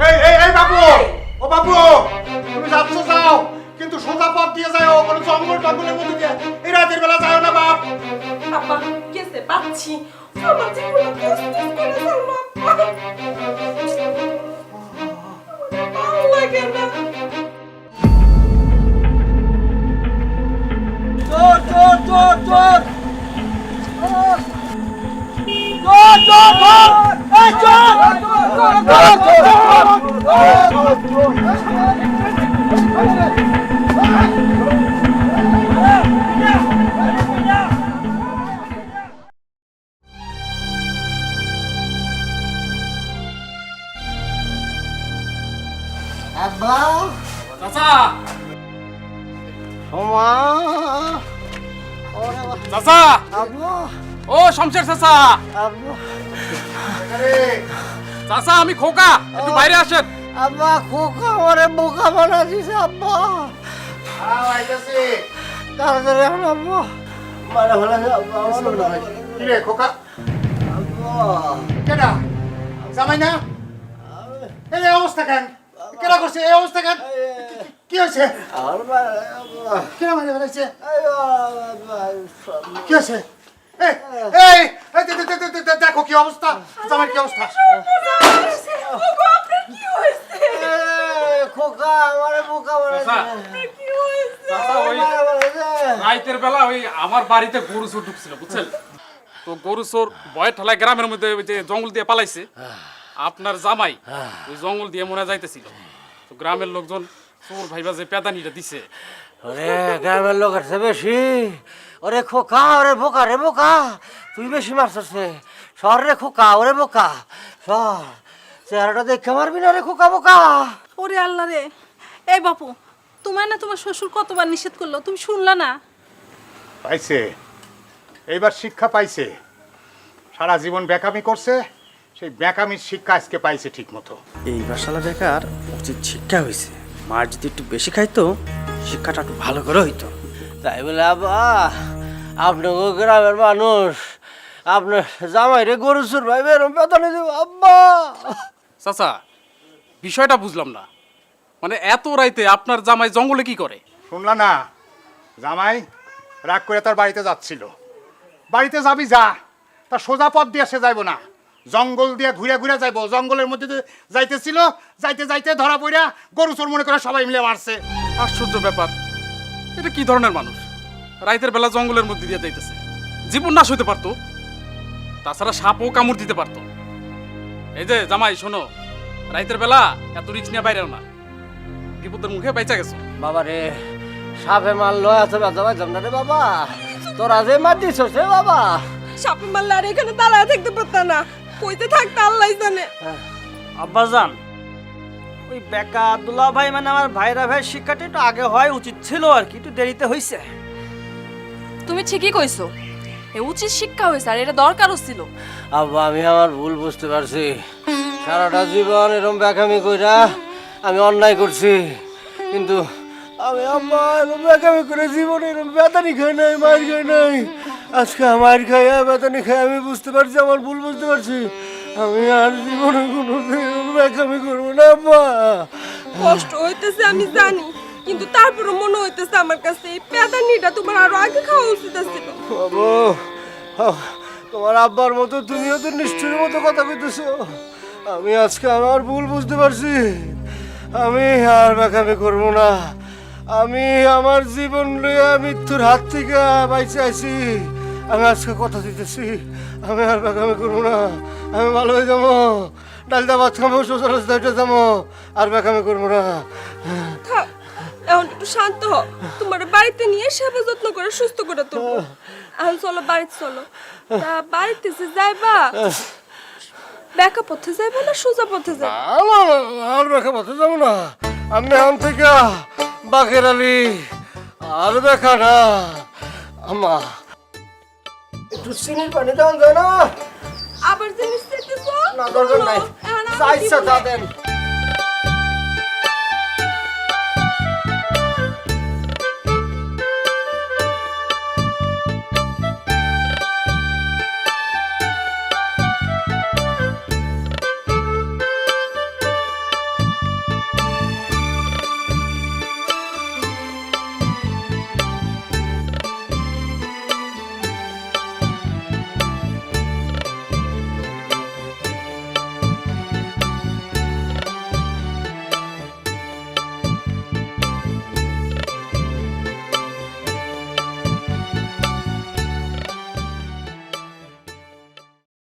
এই এই এই বাবু, ও বাবু, তুমি যাচ্ছ যাও, কিন্তু সোজা পথ দিয়ে যাও, কোনো জঙ্গল টঙ্গলের মধ্যে দিয়ে এই রাতের বেলা যাও না বাপ। আব্বা কেসে পাচ্ছি, আমার জীবনে কষ্ট করে চললো আব্বা, ভালো লাগে না। চোর চোর চোর চোর চোর চোর চোর এই চোর আব্বা, চাচা সোমা, চাচা আব্বা, ও শমশের চাচা, আব্বা, চাচা আমি খোকা, একটু বাইরে আসেন। আব্বা, খোকা আমারে বোকা বানা দিছে আব্বা, আইতাছি। তাড়াতাড়ি এখন আব্বা, মারা ফেলা আব্বা, আমার কি রে খোকা? আব্বা, কেডা? জামাই না? এই অবস্থা কেন? কেডা করছে এই অবস্থা কেন? কি হয়েছে? আমার মারা আব্বা, কেডা মারে ফেলাইছে? আব্বা, কি হয়েছে? এই এই এই দেখো কি অবস্থা, জামাই কি অবস্থা? ওগো, আপনার কি হয়েছে? খোকা আমারে বোকা বানা চাচা, দিছে, কি হয়েছে? চাচা ওই মারা ফেলাইছে। রাইতের বেলা ওই আমার বাড়িতে গরু চোর ঢুকছিল বুঝছেন, তো গরু চোর ভয় ঠেলায় গ্রামের মধ্যে ওই যে জঙ্গল দিয়ে পালাইছে। আপনার জামাই ওই জঙ্গল দিয়ে মনে যাইতেছিল, তো গ্রামের লোকজন চোর ভাইবা যে পেদানিটা দিছে। ওরে গ্রামের লোক আছে বেশি, ওরে খোকা, ওরে বোকা রে বোকা, তুই বেশি মারছিস রে, সর রে খোকা, ওরে বোকা সর, চেহারাটা দেখে মারবি না রে খোকা বোকা। ওরে আল্লাহ রে, এই বাপু, তোমার না তোমার শ্বশুর কতবার নিষেধ করলো, তুমি শুনলা না? পাইছে, এইবার শিক্ষা পাইছে। সারা জীবন বেকামি করছে, সেই বেকামির শিক্ষা আজকে পাইছে ঠিক মতো। এই বাসালা বেকার উচিত শিক্ষা হয়েছে, মার যদি একটু বেশি খাইতো শিক্ষাটা একটু ভালো করে হইতো। তাই বলে আব্বা, আপনাকে গ্রামের মানুষ আপনার জামাইরে গরু চুর ভাই বেরম পেতানি দেব আব্বা। চাচা বিষয়টা বুঝলাম না, মানে এত রাইতে আপনার জামাই জঙ্গলে কি করে? শুনলা না, জামাই রাগ করে তার বাড়িতে যাচ্ছিল। বাড়িতে যাবি যা, তার সোজা পথ দিয়ে সে যাইব না, জঙ্গল দিয়ে ঘুরে ঘুরে যাইব। জঙ্গলের মধ্যে দিয়ে যাইতেছিল, যাইতে যাইতে ধরা পড়া গরু চোর মনে করে সবাই মিলে মারছে। আশ্চর্য ব্যাপার, এটা কি ধরনের মানুষ? রাইতের বেলা জঙ্গলের মধ্যে দিয়ে যাইতেছে, জীবন নাশ হইতে পারতো, তাছাড়া সাপও কামড় দিতে পারতো। এই যে জামাই শোনো, রাইতের বেলা এত রিক্স নিয়ে বাইরেও না, বিপদের মুখে বাইচা গেছো। বাবা রে, সাপে মারলো এত ব্যথা পাইতাম না রে বাবা, তোরা যে মার দিছস রে বাবা, সাপে মারলে আর এখানে দাঁড়ায় থাকতে পারতাম না, কইতে থাকতে আল্লাহ জানে। আব্বাজান, ওই বেকা দুলা ভাই মানে আমার ভাইরা ভাই শিক্ষাটা একটু আগে হয় উচিত ছিল আর কি, একটু দেরিতে হয়েছে। তুমি ঠিকই কইছো, এ উচিত শিক্ষা হয়েছে আর এটা দরকারও ছিল। আব্বা আমি আমার ভুল বুঝতে পারছি, সারাটা জীবন এরকম ব্যাকামি কইরা আমি অন্যায় করছি, কিন্তু আমি আম্মা এরকম ব্যাকামি করে জীবনে এরকম বেতানি খাই নাই, মার খাই নাই। আজকে আমার খাইয়া বেতানি খাই আমি বুঝতে পারছি, আমার ভুল বুঝতে পারছি। আমি আর জীবনে কোনো ব্যাকামি করবো না আব্বা। কষ্ট হইতেছে আমি জানি, কিন্তু তারপরে মনে হইতেছে আমার কাছে এই পেদানিটা তোমার আরো আগে খাওয়া উচিত ছিল। বাবু, তোমার আব্বার মতো তুমিও তো নিষ্ঠুরের মতো কথা কইতেছো। আমি আজকে আমার ভুল বুঝতে পারছি, আমি আর ব্যাকামি করবো না। আমি আমার জীবন লইয়া মৃত্যুর হাত থেকে বাইচে আছি। আমি আজকে কথা দিতেছি, আমি আর ব্যাকামি করবো না। আমি ভালো হয়ে যাবো, ডালদা ভাত খাবো, শ্বশুর রাস্তায় যাবো, আর ব্যাকামি করবো না। থাক, এখন একটু শান্ত হও, তোমার বাড়িতে নিয়ে সেবা যত্ন করে সুস্থ করে তুলবো। এখন চলো বাড়িতে চলো। তা বাড়িতে যে যাইবা, বেকা পথে যাইবা না সোজা পথে যাইবা? আর বেকা পথে যাবো না, আমি এখন থেকে বাকের আলী আর বেকা না। আম্মা একটু চিনির পানি দেওয়া যায় না? আবার জিনিস চাইতেছো? না দরকার নাই, এখন আমি যা ইচ্ছা দিব তা না। দেন।